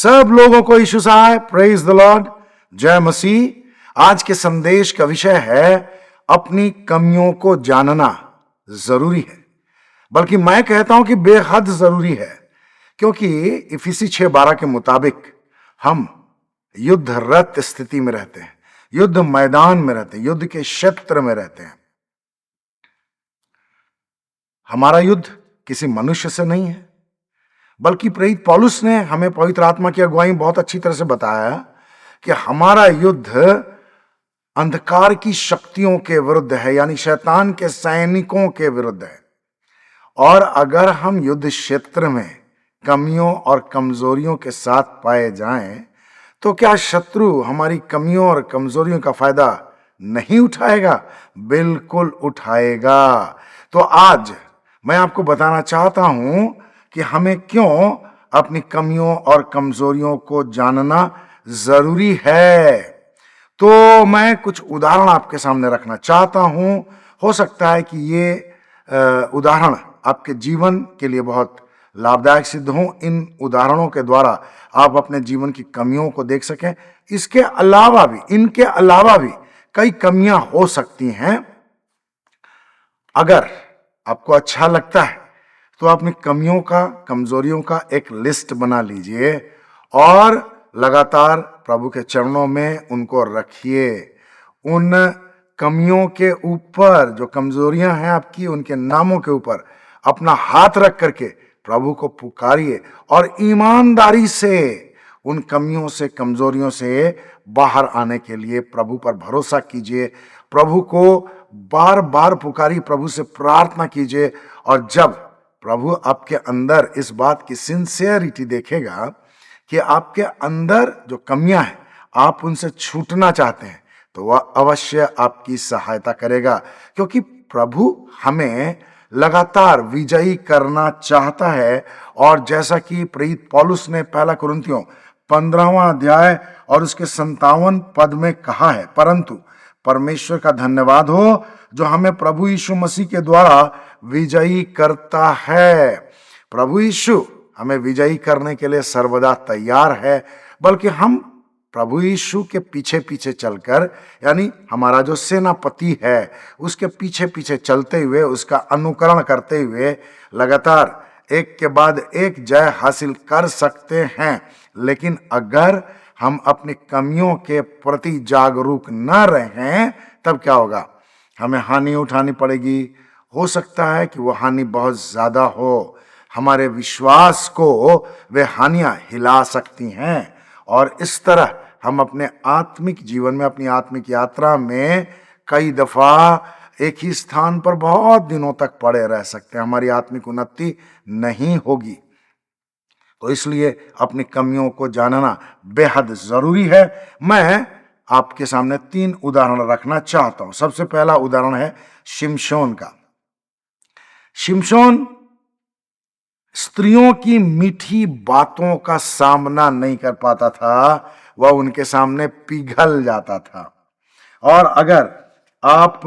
सब लोगों को यीशु सहाय। प्रेज द लॉर्ड, जय मसीह। आज के संदेश का विषय है अपनी कमियों को जानना जरूरी है, बल्कि मैं कहता हूं कि बेहद जरूरी है, क्योंकि इफिसी 6:12 के मुताबिक हम युद्धरत स्थिति में रहते हैं, युद्ध मैदान में रहते हैं, युद्ध के क्षेत्र में रहते हैं। हमारा युद्ध किसी मनुष्य से नहीं है, बल्कि प्रेरित पौलुस ने हमें पवित्र आत्मा की अगुवाई बहुत अच्छी तरह से बताया कि हमारा युद्ध अंधकार की शक्तियों के विरुद्ध है, यानी शैतान के सैनिकों के विरुद्ध है। और अगर हम युद्ध क्षेत्र में कमियों और कमजोरियों के साथ पाए जाएं, तो क्या शत्रु हमारी कमियों और कमजोरियों का फायदा नहीं उठाएगा? बिल्कुल उठाएगा। तो आज मैं आपको बताना चाहता हूं कि हमें क्यों अपनी कमियों और कमजोरियों को जानना जरूरी है। तो मैं कुछ उदाहरण आपके सामने रखना चाहता हूं। हो सकता है कि ये उदाहरण आपके जीवन के लिए बहुत लाभदायक सिद्ध हों। इन उदाहरणों के द्वारा आप अपने जीवन की कमियों को देख सकें। इनके अलावा भी कई कमियां हो सकती हैं। अगर आपको अच्छा लगता है तो अपनी कमियों का, कमजोरियों का एक लिस्ट बना लीजिए और लगातार प्रभु के चरणों में उनको रखिए। उन कमियों के ऊपर, जो कमजोरियां हैं आपकी, उनके नामों के ऊपर अपना हाथ रख करके प्रभु को पुकारिए और ईमानदारी से उन कमियों से, कमजोरियों से बाहर आने के लिए प्रभु पर भरोसा कीजिए। प्रभु को बार बार पुकारिए, प्रभु से प्रार्थना कीजिए। और जब प्रभु आपके अंदर इस बात की सिंसियरिटी देखेगा कि आपके अंदर जो कमियां हैं आप उनसे छूटना चाहते हैं, तो वह अवश्य आपकी सहायता करेगा, क्योंकि प्रभु हमें लगातार विजयी करना चाहता है। और जैसा कि प्रेरित पौलुस ने 1 कुरिन्थियों 15वां अध्याय और उसके 57 पद में कहा है, परंतु परमेश्वर का धन्यवाद हो जो हमें प्रभु यीशु मसीह के द्वारा विजयी करता है। प्रभु यीशु हमें विजयी करने के लिए सर्वदा तैयार है, बल्कि हम प्रभु यीशु के पीछे पीछे चलकर, यानी हमारा जो सेनापति है उसके पीछे पीछे चलते हुए, उसका अनुकरण करते हुए लगातार एक के बाद एक जय हासिल कर सकते हैं। लेकिन अगर हम अपनी कमियों के प्रति जागरूक न रहें, तब क्या होगा? हमें हानि उठानी पड़ेगी। हो सकता है कि वो हानि बहुत ज्यादा हो, हमारे विश्वास को वे हानियां हिला सकती हैं। और इस तरह हम अपने आत्मिक जीवन में, अपनी आत्मिक यात्रा में कई दफा एक ही स्थान पर बहुत दिनों तक पड़े रह सकते हैं। हमारी आत्मिक उन्नति नहीं होगी। तो इसलिए अपनी कमियों को जानना बेहद जरूरी है। मैं आपके सामने 3 उदाहरण रखना चाहता हूं। सबसे पहला उदाहरण है शिमशोन का। शिमशोन स्त्रियों की मीठी बातों का सामना नहीं कर पाता था, वह उनके सामने पिघल जाता था। और अगर आप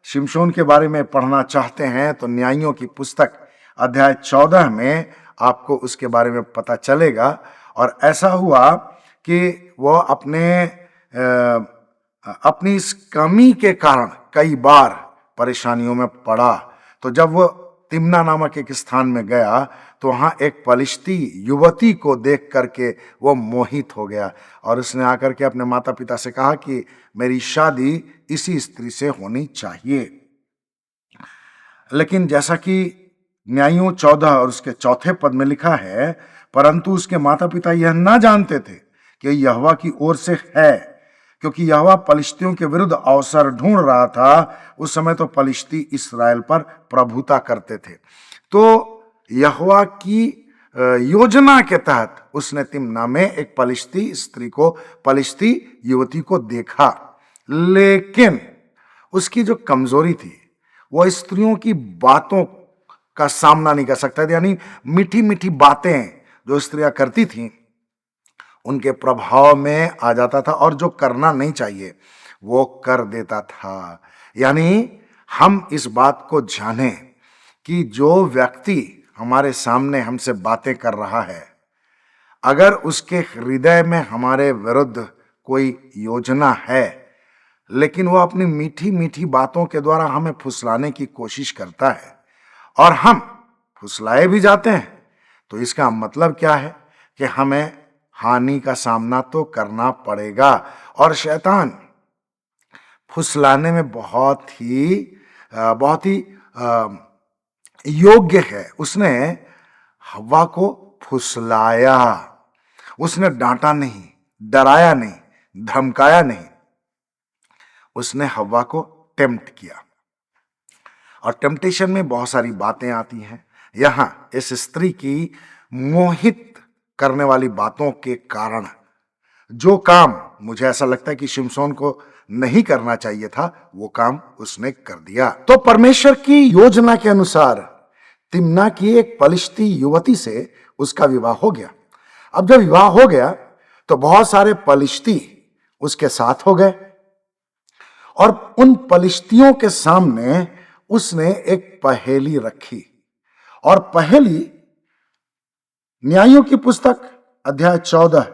शिमशोन के बारे में पढ़ना चाहते हैं तो न्यायियों की पुस्तक अध्याय 14 में आपको उसके बारे में पता चलेगा। और ऐसा हुआ कि वह अपनी इस कमी के कारण कई बार परेशानियों में पड़ा। तो जब वो तिम्ना नामक एक स्थान में गया तो वहां एक पलिश्ती युवती को देख करके वो मोहित हो गया और उसने आकर के अपने माता पिता से कहा कि मेरी शादी इसी स्त्री से होनी चाहिए। लेकिन जैसा कि न्यायियों 14 और उसके 4 पद में लिखा है, परंतु उसके माता पिता यह न जानते थे कि यहोवा की ओर से है, क्योंकि यहोवा पलिश्तियों के विरुद्ध अवसर ढूंढ रहा था। उस समय तो पलिश्ती इस्राएल पर प्रभुता करते थे। तो यहोवा की योजना के तहत उसने तिम्ना में एक पलिश्ती स्त्री को, पलिश्ती युवती को देखा। लेकिन उसकी जो कमजोरी थी, वह स्त्रियों की बातों का सामना नहीं कर सकता था। यानी मीठी मीठी बातें जो स्त्रियां करती थीं उनके प्रभाव में आ जाता था और जो करना नहीं चाहिए वो कर देता था। यानी हम इस बात को जानें कि जो व्यक्ति हमारे सामने हमसे बातें कर रहा है, अगर उसके हृदय में हमारे विरुद्ध कोई योजना है, लेकिन वो अपनी मीठी मीठी बातों के द्वारा हमें फुसलाने की कोशिश करता है और हम फुसलाए भी जाते हैं, तो इसका मतलब क्या है कि हमें हानि का सामना तो करना पड़ेगा। और शैतान फुसलाने में बहुत ही योग्य है। उसने हव्वा को फुसलाया, उसने डांटा नहीं, डराया नहीं, धमकाया नहीं, उसने हव्वा को टेम्प्ट किया। और टेम्पटेशन में बहुत सारी बातें आती हैं। यहां इस स्त्री की मोहित करने वाली बातों के कारण जो काम मुझे ऐसा लगता है कि शिमशोन को नहीं करना चाहिए था, वो काम उसने कर दिया। तो परमेश्वर की योजना के अनुसार तिम्ना की एक पलिश्ती युवती से उसका विवाह हो गया। अब जब विवाह हो गया तो बहुत सारे पलिश्ती उसके साथ हो गए और उन पलिश्तियों के सामने उसने एक पहेली रखी। और पहेली न्यायों की पुस्तक अध्याय 14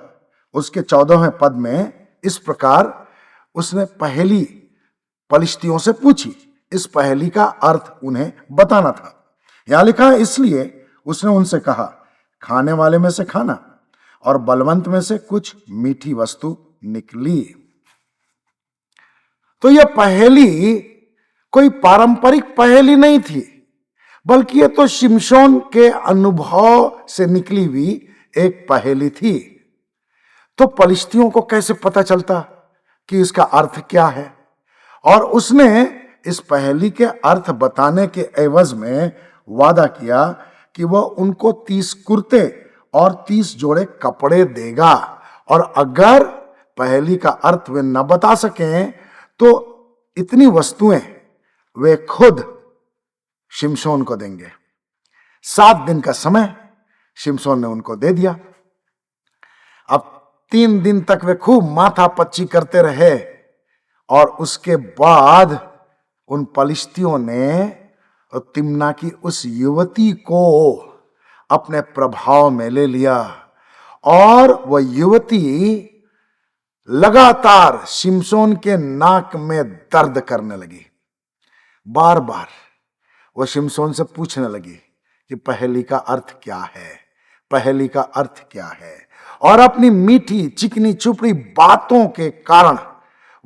उसके 14वें पद में इस प्रकार उसने पहेली पलिश्तियों से पूछी। इस पहेली का अर्थ उन्हें बताना था। यहां लिखा है, इसलिए उसने उनसे कहा, खाने वाले में से खाना और बलवंत में से कुछ मीठी वस्तु निकली। तो यह पहेली कोई पारंपरिक पहेली नहीं थी, बल्कि यह तो शिमशोन के अनुभव से निकली हुई एक पहेली थी। तो पलिश्तियों को कैसे पता चलता कि इसका अर्थ क्या है? और उसने इस पहेली के अर्थ बताने के एवज में वादा किया कि वह उनको 30 कुर्ते और 30 जोड़े कपड़े देगा, और अगर पहेली का अर्थ वे न बता सकें तो इतनी वस्तुएं वे खुद शिमशोन को देंगे। 7 दिन का समय शिमशोन ने उनको दे दिया। अब 3 दिन तक वे खूब माथा पच्ची करते रहे और उसके बाद उन पलिश्तियों ने तिम्ना की उस युवती को अपने प्रभाव में ले लिया और वह युवती लगातार शिमशोन के नाक में दर्द करने लगी। बार बार वह शिमशोन से पूछने लगी कि पहेली का अर्थ क्या है, पहेली का अर्थ क्या है। और अपनी मीठी चिकनी चुपड़ी बातों के कारण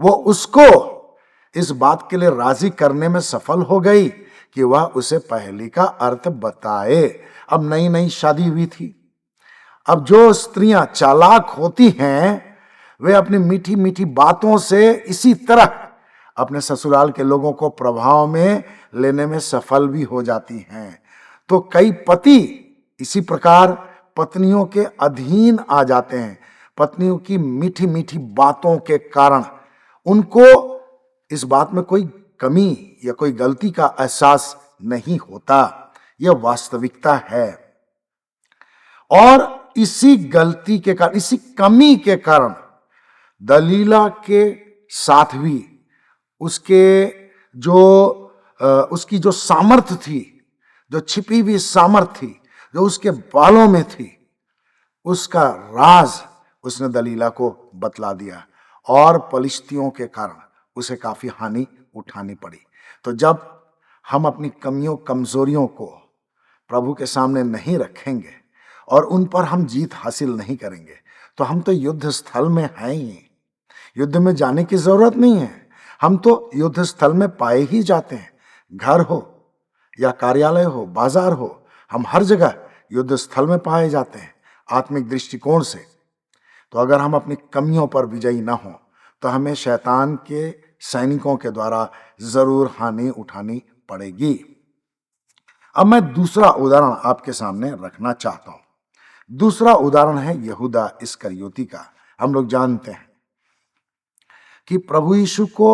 वो उसको इस बात के लिए राजी करने में सफल हो गई कि वह उसे पहेली का अर्थ बताए। अब नई नई शादी हुई थी। अब जो स्त्रियां चालाक होती हैं वे अपनी मीठी मीठी बातों से इसी तरह अपने ससुराल के लोगों को प्रभाव में लेने में सफल भी हो जाती हैं। तो कई पति इसी प्रकार पत्नियों के अधीन आ जाते हैं। पत्नियों की मीठी मीठी बातों के कारण उनको इस बात में कोई कमी या कोई गलती का एहसास नहीं होता। यह वास्तविकता है। और इसी गलती के कारण, इसी कमी के कारण दलीला के साथ भी उसकी जो सामर्थ्य थी, जो छिपी हुई सामर्थ्य थी, जो उसके बालों में थी, उसका राज उसने दलीला को बतला दिया और पलिश्तियों के कारण उसे काफी हानि उठानी पड़ी। तो जब हम अपनी कमियों कमजोरियों को प्रभु के सामने नहीं रखेंगे और उन पर हम जीत हासिल नहीं करेंगे तो हम तो युद्ध स्थल में हैं ही। युद्ध में जाने की जरूरत नहीं है, हम तो युद्ध स्थल में पाए ही जाते हैं। घर हो या कार्यालय हो, बाजार हो, हम हर जगह युद्ध स्थल में पाए जाते हैं आत्मिक दृष्टिकोण से। तो अगर हम अपनी कमियों पर विजयी ना हो तो हमें शैतान के सैनिकों के द्वारा जरूर हानि उठानी पड़ेगी। अब मैं दूसरा उदाहरण आपके सामने रखना चाहता हूं। दूसरा उदाहरण है यहूदा इस्करियोती का। हम लोग जानते हैं कि प्रभु यीशु को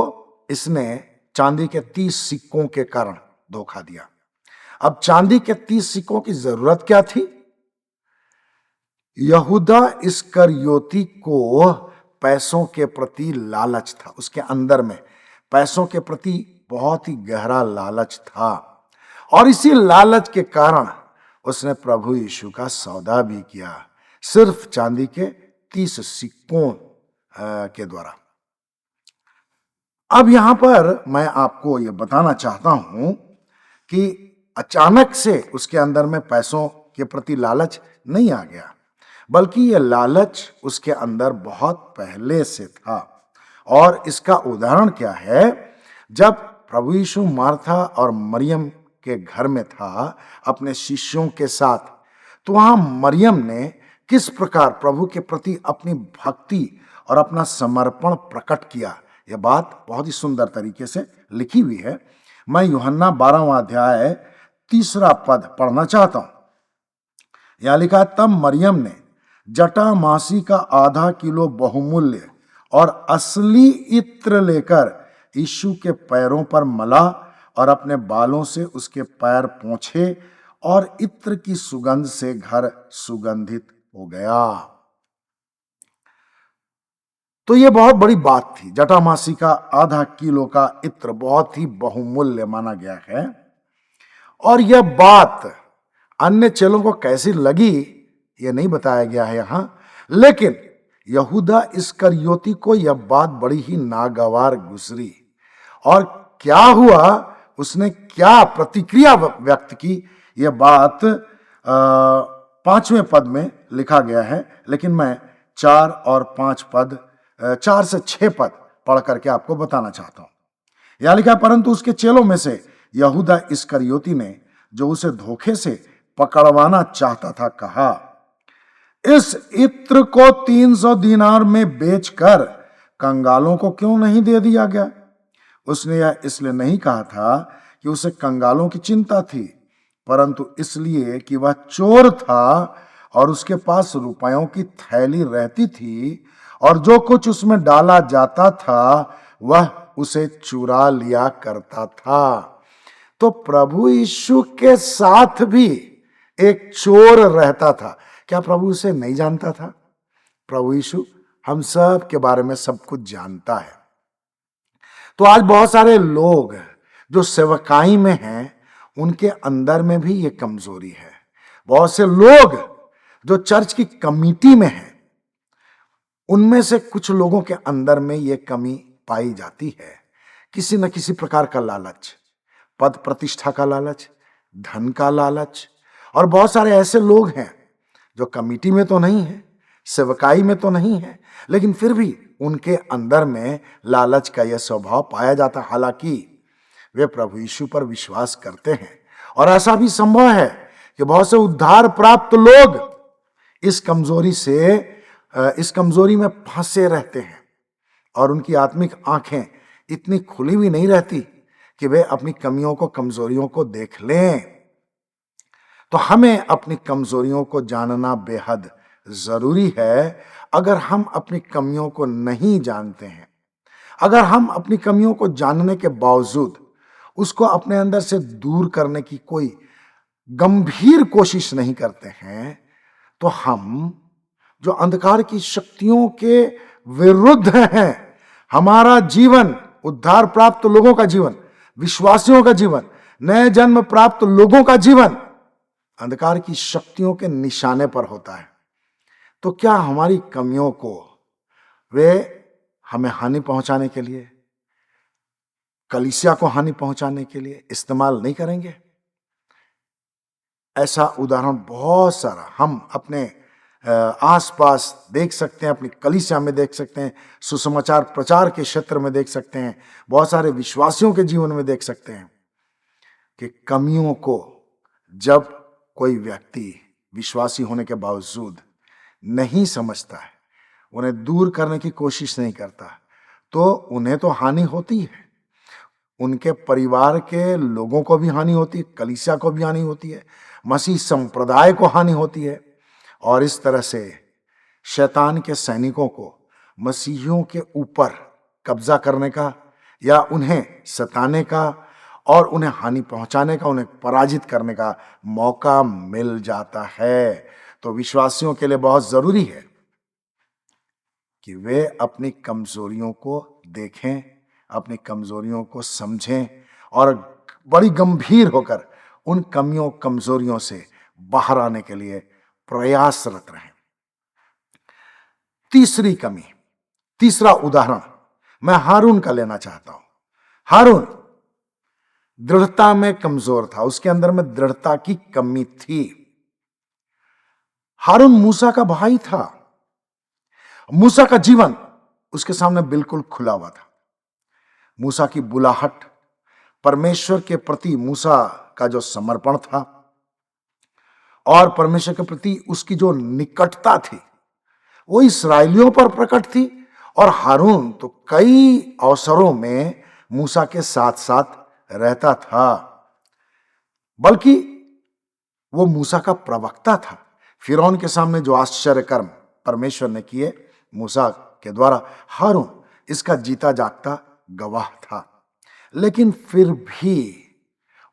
इसने चांदी के 30 सिक्कों के कारण धोखा दिया। अब चांदी के 30 सिक्कों की जरूरत क्या थी? यहूदा इस्करियोती को पैसों के प्रति लालच था। उसके अंदर में पैसों के प्रति बहुत ही गहरा लालच था और इसी लालच के कारण उसने प्रभु यीशु का सौदा भी किया। सिर्फ चांदी के 30 सिक्कों के द्वारा। अब यहां पर मैं आपको यह बताना चाहता हूं कि अचानक से उसके अंदर में पैसों के प्रति लालच नहीं आ गया, बल्कि यह लालच उसके अंदर बहुत पहले से था। और इसका उदाहरण क्या है? जब प्रभु यीशु मार्था और मरियम के घर में था अपने शिष्यों के साथ, तो वहां मरियम ने किस प्रकार प्रभु के प्रति अपनी भक्ति और अपना समर्पण प्रकट किया, यह बात बहुत ही सुंदर तरीके से लिखी हुई है। मैं यूहन्ना 12वां अध्याय 3 पद पढ़ना चाहता हूं। यह लिखा, तब मरियम ने जटा मासी का आधा किलो बहुमूल्य और असली इत्र लेकर यीशु के पैरों पर मला और अपने बालों से उसके पैर पोंछे और इत्र की सुगंध से घर सुगंधित हो गया। तो यह बहुत बड़ी बात थी। जटामासी का आधा किलो का इत्र बहुत ही बहुमूल्य माना गया है। और यह बात अन्य चेलों को कैसी लगी यह नहीं बताया गया है यहां, लेकिन यहूदा इस्करियोती को यह बात बड़ी ही नागवार गुजरी। और क्या हुआ, उसने क्या प्रतिक्रिया व्यक्त की, यह बात 5वें पद में लिखा गया है। लेकिन मैं 4 और 5 पद 4 से 6 पद पढ़ करके आपको बताना चाहता हूं। यह लिखा, परंतु उसके चेलों में से यहूदा इस्करियोती ने, जो उसे धोखे से पकड़वाना चाहता था, कहा, इस इत्र को 300 दीनार में बेचकर कंगालों को क्यों नहीं दे दिया गया? उसने यह इसलिए नहीं कहा था कि उसे कंगालों की चिंता थी, परंतु इसलिए कि वह चोर था और उसके पास रुपयों की थैली रहती थी और जो कुछ उसमें डाला जाता था वह उसे चुरा लिया करता था। तो प्रभु यीशु के साथ भी एक चोर रहता था। क्या प्रभु उसे नहीं जानता था? प्रभु यीशु हम सब के बारे में सब कुछ जानता है। तो आज बहुत सारे लोग जो सेवकाई में हैं, उनके अंदर में भी ये कमजोरी है। बहुत से लोग जो चर्च की कमेटी में हैं, उनमें से कुछ लोगों के अंदर में ये कमी पाई जाती है। किसी न किसी प्रकार का लालच, पद प्रतिष्ठा का लालच, धन का लालच। और बहुत सारे ऐसे लोग हैं जो कमेटी में तो नहीं है, सेवकाई में तो नहीं है, लेकिन फिर भी उनके अंदर में लालच का यह स्वभाव पाया जाता। हालांकि वे प्रभु यीशु पर विश्वास करते हैं। और ऐसा भी संभव है कि बहुत से उद्धार प्राप्त लोग इस कमजोरी में फंसे रहते हैं और उनकी आत्मिक आंखें इतनी खुली हुई नहीं रहती कि वे अपनी कमियों को, कमजोरियों को देख लें। तो हमें अपनी कमजोरियों को जानना बेहद जरूरी है। अगर हम अपनी कमियों को नहीं जानते हैं, अगर हम अपनी कमियों को जानने के बावजूद उसको अपने अंदर से दूर करने की कोई गंभीर कोशिश नहीं करते हैं, तो हम जो अंधकार की शक्तियों के विरुद्ध हैं, हमारा जीवन, उद्धार प्राप्त लोगों का जीवन, विश्वासियों का जीवन, नए जन्म प्राप्त लोगों का जीवन अंधकार की शक्तियों के निशाने पर होता है। तो क्या हमारी कमियों को वे हमें हानि पहुंचाने के लिए, कलीसिया को हानि पहुंचाने के लिए इस्तेमाल नहीं करेंगे? ऐसा उदाहरण बहुत सारा हम अपने आसपास देख सकते हैं, अपनी कलीसिया में देख सकते हैं, सुसमाचार प्रचार के क्षेत्र में देख सकते हैं, बहुत सारे विश्वासियों के जीवन में देख सकते हैं कि कमियों को जब कोई व्यक्ति विश्वासी होने के बावजूद नहीं समझता है, उन्हें दूर करने की कोशिश नहीं करता, तो उन्हें तो हानि होती है, उनके परिवार के लोगों को भी हानि होती है, कलीसिया को भी हानि होती है, मसीह संप्रदाय को हानि होती है। और इस तरह से शैतान के सैनिकों को मसीहियों के ऊपर कब्जा करने का या उन्हें सताने का और उन्हें हानि पहुंचाने का, उन्हें पराजित करने का मौका मिल जाता है। तो विश्वासियों के लिए बहुत जरूरी है कि वे अपनी कमजोरियों को देखें, अपनी कमजोरियों को समझें और बड़ी गंभीर होकर उन कमियों, कमजोरियों से बाहर आने के लिए प्रयासरत रहें। तीसरी कमी, तीसरा उदाहरण मैं हारून का लेना चाहता हूं। हारून दृढ़ता में कमजोर था, उसके अंदर में दृढ़ता की कमी थी। हारून मूसा का भाई था। मूसा का जीवन उसके सामने बिल्कुल खुला हुआ था। मूसा की बुलाहट, परमेश्वर के प्रति मूसा का जो समर्पण था और परमेश्वर के प्रति उसकी जो निकटता थी, वो इसराइलियों पर प्रकट थी। और हारून तो कई अवसरों में मूसा के साथ साथ रहता था, बल्कि वो मूसा का प्रवक्ता था। फिरौन के सामने जो आश्चर्य कर्म परमेश्वर ने किए मूसा के द्वारा, हारून इसका जीता जागता गवाह था। लेकिन फिर भी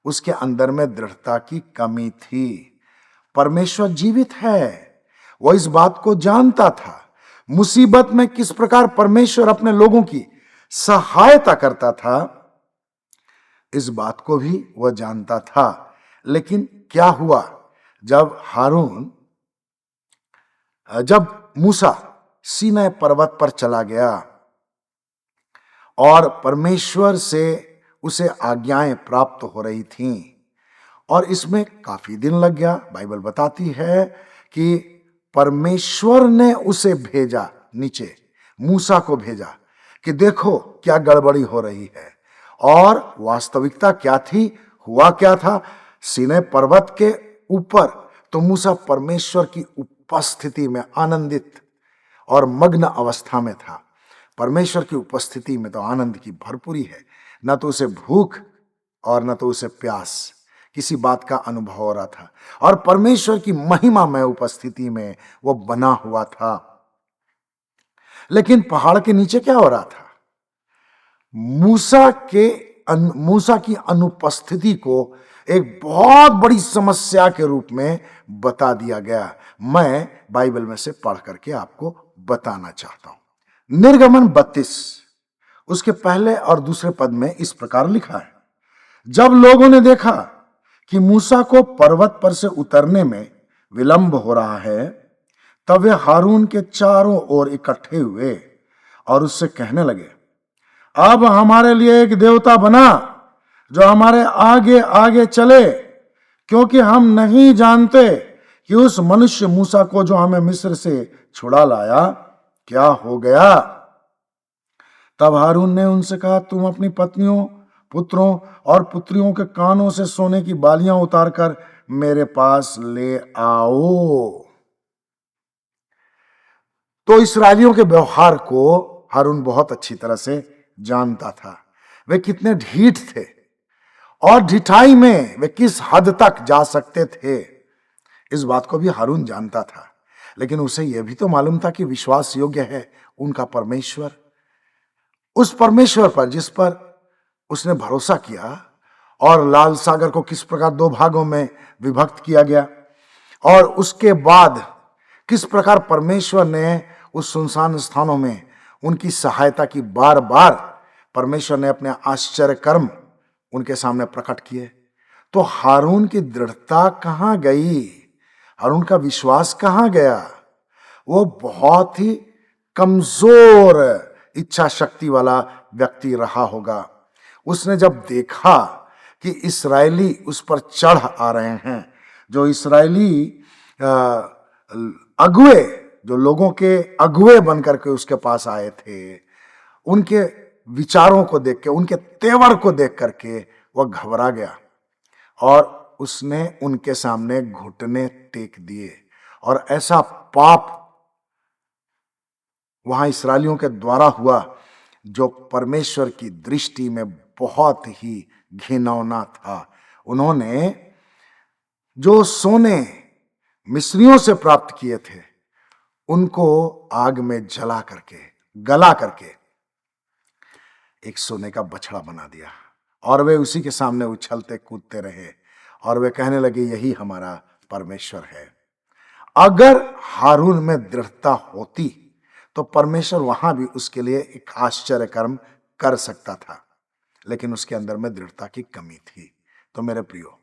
उसके अंदर में दृढ़ता की कमी थी। परमेश्वर जीवित है, वो इस बात को जानता था। मुसीबत में किस प्रकार परमेश्वर अपने लोगों की सहायता करता था, इस बात को भी वह जानता था। लेकिन क्या हुआ, जब मूसा सीनै पर्वत पर चला गया और परमेश्वर से उसे आज्ञाएं प्राप्त हो रही थीं, और इसमें काफी दिन लग गया। बाइबल बताती है कि परमेश्वर ने उसे भेजा, नीचे मूसा को भेजा कि देखो क्या गड़बड़ी हो रही है। और वास्तविकता क्या थी, हुआ क्या था, सीनै पर्वत के ऊपर तो मूसा परमेश्वर की उपस्थिति में आनंदित और मग्न अवस्था में था। परमेश्वर की उपस्थिति में तो आनंद की भरपूरी है, न तो उसे भूख और न तो उसे प्यास, किसी बात का अनुभव हो रहा था। और परमेश्वर की महिमामय उपस्थिति में वो बना हुआ था। लेकिन पहाड़ के नीचे क्या हो रहा था, मूसा की अनुपस्थिति को एक बहुत बड़ी समस्या के रूप में बता दिया गया। मैं बाइबल में से पढ़ करके आपको बताना चाहता हूं। निर्गमन 32 उसके पहले और दूसरे पद में इस प्रकार लिखा है, जब लोगों ने देखा कि मूसा को पर्वत पर से उतरने में विलंब हो रहा है, तब वे हारून के चारों ओर इकट्ठे हुए और उससे कहने लगे, अब हमारे लिए एक देवता बना जो हमारे आगे आगे चले, क्योंकि हम नहीं जानते कि उस मनुष्य मूसा को जो हमें मिस्र से छुड़ा लाया क्या हो गया। तब हारून ने उनसे कहा, तुम अपनी पत्नियों, पुत्रों और पुत्रियों के कानों से सोने की बालियां उतारकर मेरे पास ले आओ। तो इस्राएलियों के व्यवहार को हारून बहुत अच्छी तरह से जानता था। वे कितने ढीठ थे और ढिठाई में वे किस हद तक जा सकते थे, इस बात को भी हारून जानता था। लेकिन उसे यह भी तो मालूम था कि विश्वास योग्य है उनका परमेश्वर। उस परमेश्वर पर जिस पर उसने भरोसा किया, और लाल सागर को किस प्रकार दो भागों में विभक्त किया गया, और उसके बाद किस प्रकार परमेश्वर ने उस सुनसान स्थानों में उनकी सहायता की, बार बार परमेश्वर ने अपने आश्चर्य कर्म उनके सामने प्रकट किए। तो हारून की दृढ़ता कहां गई, हारून का विश्वास कहां गया। वो बहुत ही कमजोर इच्छा शक्ति वाला व्यक्ति रहा होगा। उसने जब देखा कि इस्राएली उस पर चढ़ आ रहे हैं, जो इस्राएली अगुए, जो लोगों के अगुए बनकर के उसके पास आए थे, उनके विचारों को देख के, उनके तेवर को देख करके वह घबरा गया और उसने उनके सामने घुटने टेक दिए। और ऐसा पाप वहां इस्राएलियों के द्वारा हुआ जो परमेश्वर की दृष्टि में बहुत ही घिनौना था। उन्होंने जो सोने मिस्रियों से प्राप्त किए थे, उनको आग में जला करके, गला करके एक सोने का बछड़ा बना दिया, और वे उसी के सामने उछलते कूदते रहे और वे कहने लगे, यही हमारा परमेश्वर है। अगर हारून में दृढ़ता होती तो परमेश्वर वहां भी उसके लिए एक आश्चर्य कर्म कर सकता था, लेकिन उसके अंदर में दृढ़ता की कमी थी। तो मेरे प्रियो,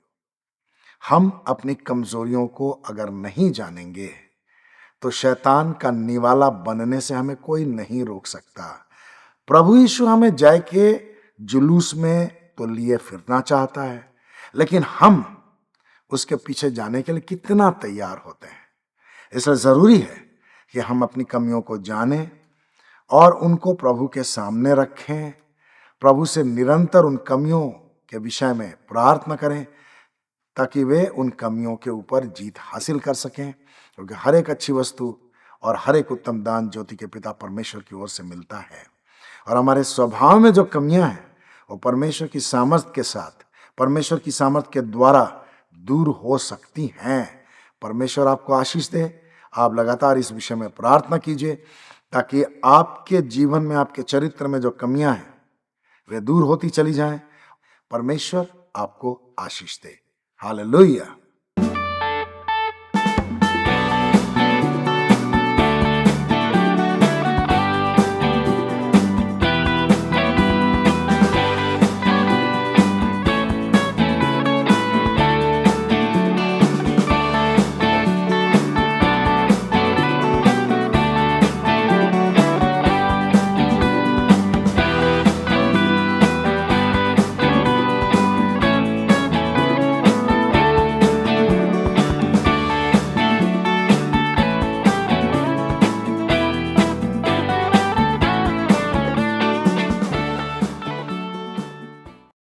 हम अपनी कमजोरियों को अगर नहीं जानेंगे तो शैतान का निवाला बनने से हमें कोई नहीं रोक सकता। प्रभु यीशु हमें जय के जुलूस में तो लिए फिरना चाहता है, लेकिन हम उसके पीछे जाने के लिए कितना तैयार होते हैं। इसलिए जरूरी है कि हम अपनी कमियों को जानें और उनको प्रभु के सामने रखें, प्रभु से निरंतर उन कमियों के विषय में प्रार्थना करें ताकि वे उन कमियों के ऊपर जीत हासिल कर सकें, क्योंकि हर एक अच्छी वस्तु और हर एक उत्तम दान ज्योति के पिता परमेश्वर की ओर से मिलता है। और हमारे स्वभाव में जो कमियां हैं वो परमेश्वर की सामर्थ के साथ, परमेश्वर की सामर्थ के द्वारा दूर हो सकती हैं। परमेश्वर आपको आशीष दे। आप लगातार इस विषय में प्रार्थना कीजिए ताकि आपके जीवन में, आपके चरित्र में जो कमियां हैं वे दूर होती चली जाएं। परमेश्वर आपको आशीष दे। हालेलुया।